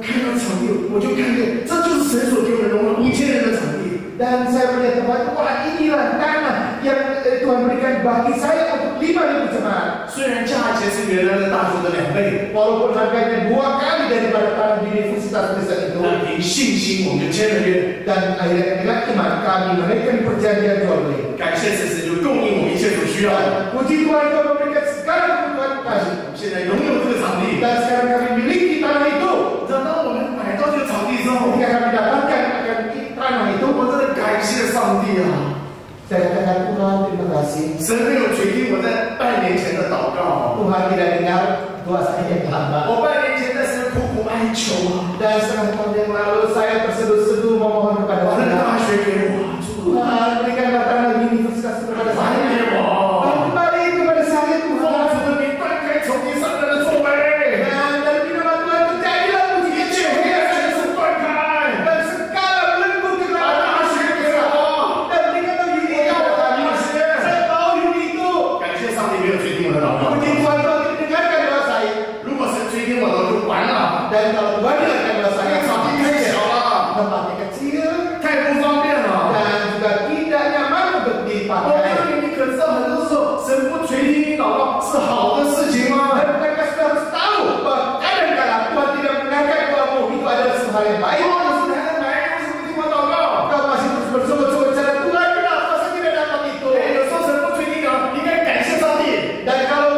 看到场地，我就看见这就是神所给我们容纳5000人的场地。Dan saya melihat tempat, wah inilah tanah yang Tuhan berikan bagi saya untuk 5.000 jemaat. 虽然价钱是原来的大幅的2倍， Walaupun harganya 2 kali daripada tanah di Universitas Kristen itu. 但凭信心我们就签了约。 Dan akhirnya dengan iman kami menaikkan perjanjian jual beli. 感谢神，神就供应我们一切所需要的。 Puji Tuhan Tuhan memberikan segala kebutuhan kami. 现在拥有这个场地， Dan sekarang kami miliki tanah itu. 等到我们买到这个场地之后， Ketika kami dapatkan akan tanah itu, 我真的感谢上帝啊！ saya katakan Tuhan terima kasih. 神没有垂听我在半年前的祷告， Tuhan tidak dengar doa saya yang lama. 我半年前在神苦苦哀求啊， Dan setengah tahun yang lalu saya terseduh-seduh memohon kepada 把那个 Tuhan. 大学给我， Tuhan berikanlah tanah universitas kepada 还 saya. 给我， Kembali kepada saya 奉 Tuhan. 主的名断开仇敌撒旦的作为， Dan dari nama Tuhan terjadilah 一 mujizat 切黑暗权势断开， dan segala belenggu 把 kegelapan 大学给我， dan berikanlah unit saya tahu unit itu. 感谢上帝没有垂听我的祷告。 Puji Tuhan Tuhan tidak dengarkan doa saya. 如果神垂听我的，我就完了， Dan kalau Tuhan dengarkan doa 这 saya, 个场地太小了， tempatnya kecil 太不方便了。 dan juga tidak nyaman untuk 我 dipakai. 问你，你可知道很多时候神不垂听你祷告是好的事情吗？ Dan mereka sudah harus tahu bahwa kadang-kadang Tuhan tidak mendengarkan doamu itu adalah sesuatu hal yang baik. 哦，你是还在埋怨为什么不听我祷告？ Kau masih terus bersobat-sobat cara Tuhan, kenapa saya tidak dapat itu? 哎，有时候神不垂听你，你应该感谢上帝。 Dan kalau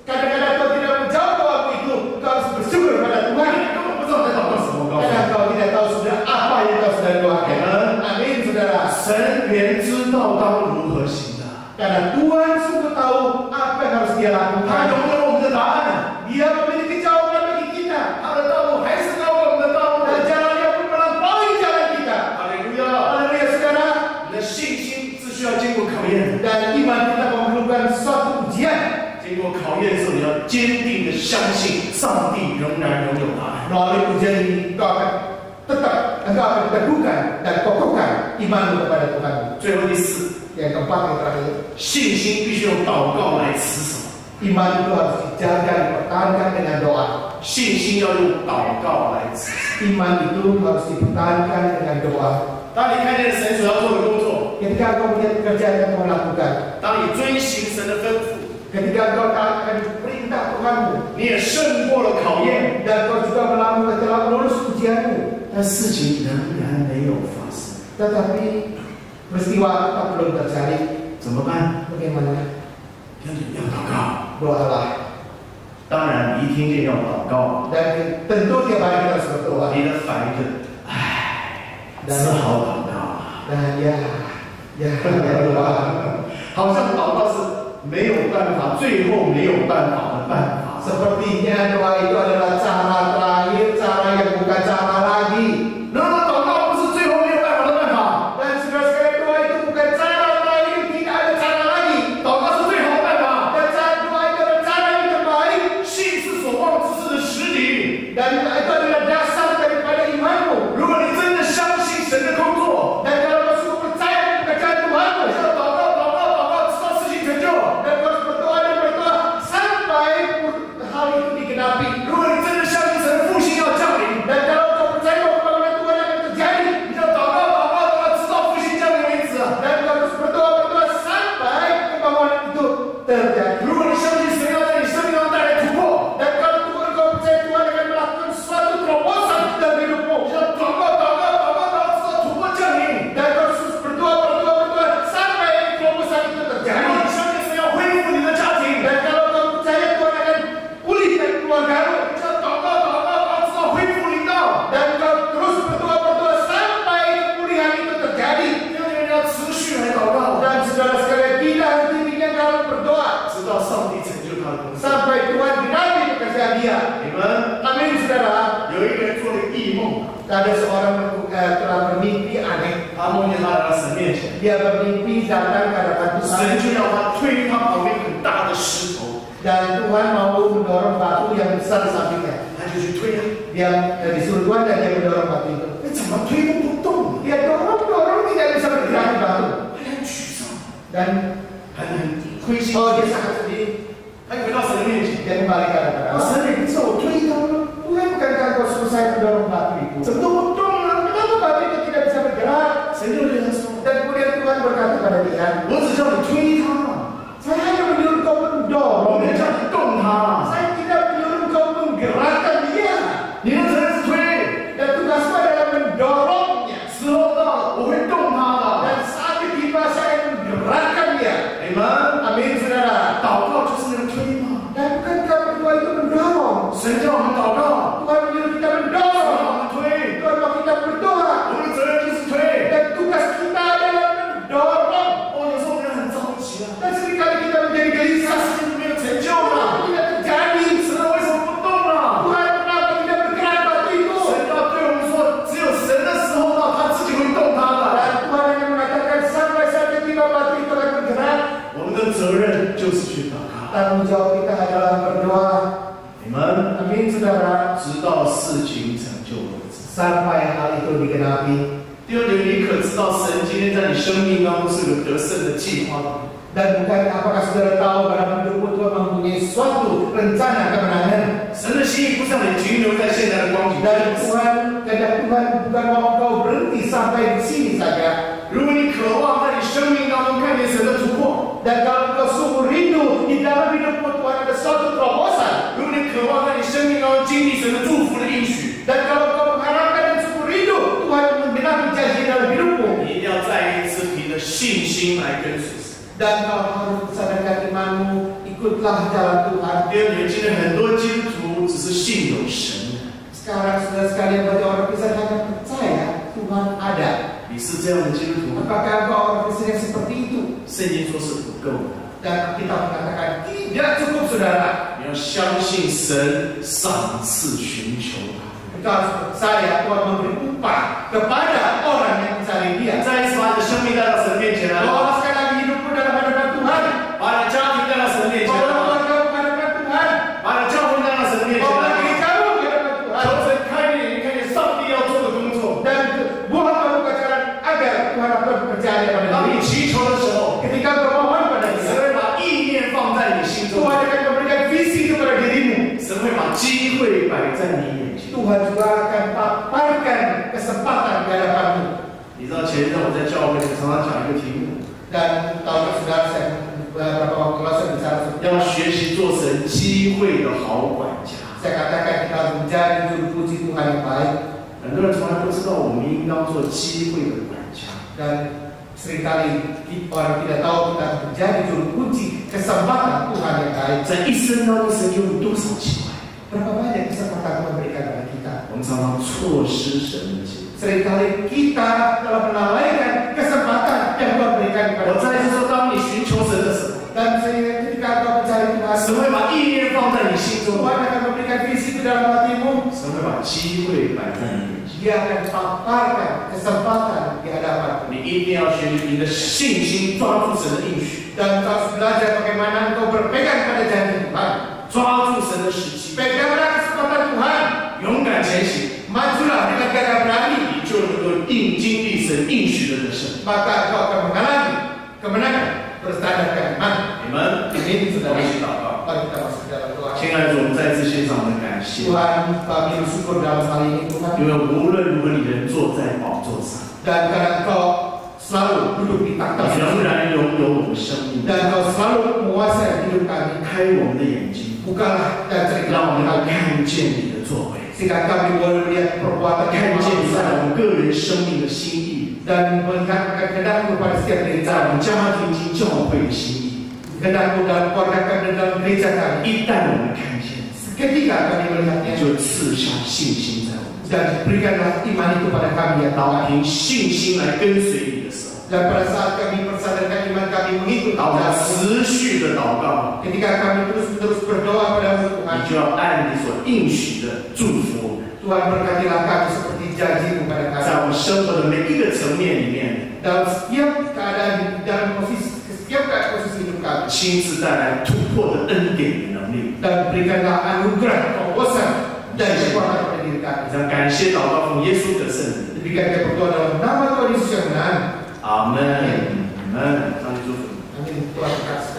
kadang-kadang Tuhan tidak menjawab doamu itu, kau harus bersyukur pada 你 Tuhan. 根本不知道你在祷告什么，我告诉 Karena 你。 kau tidak tahu sudah apa yang kau sudah doakan. Amin, saudara. 神原知道当如何行的， Karena Tuhan sungguh tahu apa yang harus dia 他 lakukan. 拥有我们的答案， Dia memiliki jawaban bagi kita. 他的道路还是高过我们的道路。 Dan jalannya pun melampaui jalan kita. 哈利路亚！ Haleluya, saudara. 你的信心是需要经过考验的， Dan iman kita memerlukan suatu ujian. 经过考验之后，你要坚定的相信上帝仍然拥有答案。 Melalui ujian ini engkau akan teguhkan dan kokohkan imanmu kepada Tuhan. 最后第四， Yang keempat, yang terakhir, 信心必须用祷告来持守， iman itu harus dijaga, dipertahankan dengan doa. 信心要用祷告来持守。 Iman itu harus dipertahankan dengan doa. 当你看见神所要做的工作， Ketika engkau melihat pekerjaan yang Tuhan lakukan, 当你遵行神的吩咐， ketika engkau taatkan perintah Tuhanmu, 你也胜过了考验， dan kau juga telah lulus ujianmu, 但事情仍然没有发生， tetapi peristiwa tetap belum terjadi. 怎么办？ Bagaimana? 要祷告。 Doalah. 当然，你一听见要祷告， Dan tentu tiap hari kita harus berdoa. 你的反应是，唉，只好祷告。 Dan ya doa. 好像祷告是没有办法，最后没有办法的办法。 Sepertinya doa itu adalah cara terakhir, cara yang bukan cara lagi. 然而，祷告不是最后没有办法的办法， Dan saudara-saudara, doa itu bukan cara terakhir, tidak ada cara lagi. 祷告是最好的办法。 Dan cara doa itu adalah cara yang terbaik. 信是所望之事的实底。 Dan itu adalah dasar daripada imanmu. 如果你真的相信神的工作， Dan kalau kau sungguh percaya pekerjaan Tuhanmu, 要祷告，祷告，祷告，直到事情成就。 dan kau harus berdoa dan berdoa sampai hal itu digenapi. 如果你真的相信神的复兴要降临， Dan kalau kau percaya bahwa pembangunan Tuhan akan terjadi, 你要祷告，祷告，祷告，直到复兴降临为止。 dan kau harus berdoa sampai pembangunan itu terjadi. 如果你相信神要在你生命中带来突破， Dan kalau kau percaya Tuhan akan melakukan suatu terobosan dalam hidupmu, 你要祷告，祷告，祷告，祷告，直到突破降临。 dan kau harus berdoa sampai terobosan itu 如果 terjadi. 你相信神要恢复你的家庭， Dan kalau kau percaya Tuhan akan pulihkan keluargamu, 你要祷告，祷告，祷告，直到恢复领导。 dan kau terus berdoa sampai kepulihan itu terjadi. 第二点，你要持续来祷告， Dan saudara sekalian, kita henti-hentinya dalam berdoa 直到上帝成就他的工作。 sampai Tuhan genapi pekerjaan dia. 你们 Amin, saudara. 有一个人做了一个异梦， Ada seorang telah bermimpi aneh. 他梦见他来到神面前， Dia bermimpi datang ke hadapan 神 Tuhan 就要他推他旁边很大的石头， dan Tuhan mau mendorong batu yang besar di sampingnya. 他就去推他， Dia disuruh Tuhan dan dia mendorong batu itu. 怎么推都不动， Dia dorong tidak bisa bergerak di batu 很沮丧， dan 很灰心。 dia sangat sedih. 他回到神的面前， Dia kembali ke hadapan 我 Allah. 神，你不知道我推他吗？ Tuhan, bukankah kau suruh saya mendorong 我只叫你推他， Saya hanya menyuruh kau 我 mendorong. 没有叫你动他。 Saya tidak menyuruh kau menggerakkan dia. 你的责任是推， Dan tugasmu adalah mendorongnya. 时候到了我会动他的。 Dan saat tiba saya menggerakkan dia. Amen。 Amin, saudara. 祷告就是那个推嘛。 Dan bukankah berdoa itu mendorong? 神叫我们祷告， Tuhan menyuruh kita 神 mendorong. 让我们推， Tuhan mau kita berdoa. 我们的责任就是推。 Dan tugas kita adalah mendorong. 哦，有时候我们很着急啊， Dan seringkali kita menjadi gelisah. 事情没有成就了， Tidak terjadi. 神为什么不动了？ Tuhan kenapa tidak bergerak waktu itu? 神要对我们说，只有神的时候到，他自己会动他的。 Dan Tuhan hanya mengatakan sampai saat tiba waktu itu akan bergerak. 我们的责任就是去祷告。 Tanggung jawab kita adalah berdoa. 你们 Amin, saudara. 直到事情成就为止。 Sampai hal itu digenapi. 第二点，你可知道神今天在你生命当中是有得胜的计划的？ Dan bukan apakah saudara tahu dalam hidupmu Tuhan mempunyai suatu rencana kemenangan. 神的心意不是让你停留在现在的光景。 Dan kehendak Tuhan bukan mau kau berhenti sampai di sini saja. 如果你渴望在你生命当中看见神的突破， Dan kalau kau sungguh rindu di dalam hidupmu Tuhan ada suatu terobosan. 如果你渴望在你生命当中经历神的祝福的应许， Dan kalau kau mengharapkan dan sungguh rindu Tuhan menggenapi janji dalam hidupmu. 你一定要再一次凭着信心来跟随神。 Dan kau harus sadarkan imanmu, ikutlah jalan Tuhan. 第二点，今天很多基督徒只是信有神， Sekarang saudara sekalian banyak orang Kristen hanya percaya Tuhan ada. 你是这样的基督徒吗？ Apakah kau orang Kristen yang seperti itu? 圣经说是不够的， Dan kita mengatakan tidak cukup, saudara. 你要相信神赏赐寻求他。 Kita harus percaya Tuhan memberi upah kepada orang yang mencari Dia. 再一次把你的生命带到神面前来， Bawa sekali lagi hidupmu dalam hadapan Tuhan. 把你的家庭带到神面前 Bawa 来， keluarga menghadapan Tuhan. 把你的教会带到神面前 Bawa 来。 diri kamu menghadapan 求 Tuhan. 神开你眼，看见上帝要做的工作。 Dan buat kamu jalan agar Tuhan akan percaya pada 当 diri. 你祈求的时候， Ketika kau memohon pada 神 Dia, 会把意念放在你心中， Tuhan akan memberikan visi kepada dirimu. 神会把机会摆在你眼前。 Tuhan juga akan paparkan kesempatan di hadapanmu. 你知道前一阵我在教会里常常讲一个题目， Dan tahukah saudara saya beberapa waktu lalu saya bicara 要学习做神机会的好管家。 saya katakan kita harus menjadi juru puji Tuhan yang baik. 很多人从来不知道我们应当做机会的管家。 Dan seringkali orang tidak tahu kita harus menjadi juru kunci kesempatan Tuhan yang baik. 在一生当中，神给我们多少机会？ Berapa banyak kesempatan Tuhan berikan kepada kita? 我们常常错失神的机会。 Seringkali kita telah melalaikan kesempatan yang Tuhan berikan kepada 我再一 kita. 次说，当你寻求神的时候， Dan ketika kau mencari Tuhan, 神会把意念放在你心中， Tuhan akan memberikan visi ke dalam hatimu. 神会把机会摆在你眼前。 Dia akan paparkan kesempatan di hadapan. 你一定要学习你的信心，抓住神的应许， Dan kau harus belajar bagaimana kau berpegang pada janji Tuhan. 抓住神的时机， Peganglah kesempatan Tuhan. 勇敢前行， Majulah dengan gagah berani. 你就能够经历神应许的得胜。 Maka kau akan mengalami kemenangan berstandarkan iman. 你们， Ini 我 saudara. 们一起祷告。 Mari kita masuk dalam doa. 亲爱的主，我们再次献上我们的感谢， Tuhan, kami bersyukur dalam hal ini Tuhan. 因为无论如何，你仍坐在宝座上， Dan karena kau selalu duduk di 你 takhta 仍 surga. 然拥有我们生命， Dan kau selalu menguasai hidup kami. 开我们的眼睛， Bukalah dan 让我们 ceritakan 能够 kami. 看见你的作为， Sehingga kami boleh melihat perbuatan 看见你在 kemanusiaan 我们个人生命的心意， dan melihat kehendakmu pada setiap diri 在我们 kami. 家庭及教会的心意。 Kehendakmu dalam keluarga kami dan dalam gereja kami. 一旦我们看见， Ketika kami 你 melihatnya 就赐下信心在我们。 dan berikanlah iman itu pada kami ya 当 Tuhan. 凭信心来跟随你的时候， Dan pada saat kami persadarkan iman kami mengikut 当我们 Tuhan, 持续的祷告， ketika kami terus berdoa pada Tuhan, 你就要按你所应许的祝福我们， Tuhan berkatilah kami seperti janjimu pada 在 kami. 我们生活的每一个层面里面， Dalam setiap keadaan, dalam setiap posisi hidup kami. 亲自带来突破的恩典与能力。 Dan berikanlah anugerah terobosan dan kekuatan pada diri kami. 这样感谢祷告奉耶稣的圣名， Demikian kita berdoa dalam nama Tuhan Yesus yang benar. 阿门，阿门，上帝祝福你。 Amin. Tuhan berkati.